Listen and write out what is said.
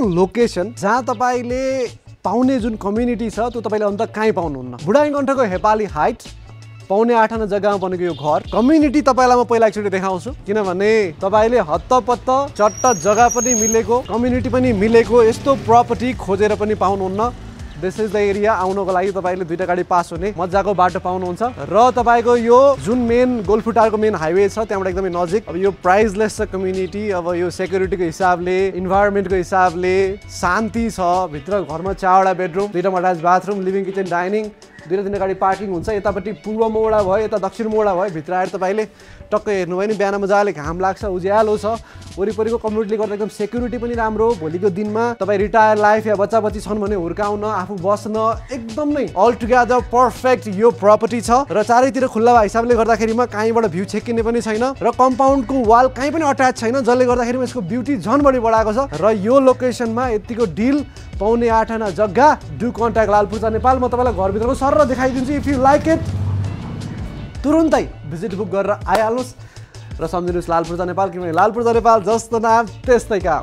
Location जहाँ तपाईले पाउने जुन कम्युनिटी छ त्यो तपाईले अन्त कहीँ पाउनुहुन्न। बुढाइकण्ठको हेपाली हाइट पौने 8 आना जग्गामा बनेको यो घर कम्युनिटी तपाईलाई म पहिला एकचोटि देखाउँछु, किनभने तपाईले हत्तपत्त चट्ट जग्गा पनि मिलेको कम्युनिटी पनि मिलेको यस्तो प्रपर्टी खोजेर पनि पाउनुहुन्न। This is the area. आउनको लागि तपाईले दुईटा गाडी पास हुने मज्जाको बाटो पाउनुहुन्छ र तपाईको यो जुन मेन गोलफुटारको मेन हाइवे छ त्यहाँबाट एकदमै नजिक। अब यो प्राइसलेस छ कम्युनिटी। अब यो सेक्युरिटीको हिसाबले, इन्भाइरोमेन्टको हिसाबले शान्ति छ। भित्र घरमा 4 वटा बेडरुम, 2टा attach bathroom, living kitchen, dining, 2-3 गाडी पार्किङ हुन्छ। यतापट्टि पूर्व मोडा भयो, यता दक्षिण मोडा भयो। भित्र आएर तपाईले टक्क हेर्नुभयो नि बिहान मजाले घाम लाग्छ, उज्यालो छ। वरिपरिको कम्युनिटीले गर्दा एकदम सेक्युरिटी पनि राम्रो। भोलिको दिनमा तपाईँ रिटायर लाइफ या बच्चा बच्ची छन् भने हुर्काउन, आफू बस्न एकदम नै अल टुगेदर पर्फेक्ट यो प्रपर्टी छ। र चारैतिर खुल्ला भएको हिसाबले गर्दाखेरिमा कहीँबाट भ्यू छेकिने पनि छैन र कम्पाउन्डको वाल कहीँ पनि अट्याच छैन, जसले गर्दाखेरि यसको ब्युटी झन् बढी बढाएको छ। र यो लोकेसनमा यतिको डिल पौने 8 आना जग्गा। डु कन्ट्याक्ट लालपूर्जा नेपाल। म तपाईँलाई घरभित्रको सर देखाइदिन्छु। इफ यु लाइक इट तुरुन्तै भिजिट बुक गरेर आइहाल्नुहोस् र सम्झिनुहोस् लालपूर्जा नेपाल, किनभने लालपूर्जा नेपाल जस्तो नाम त्यस्तै काम।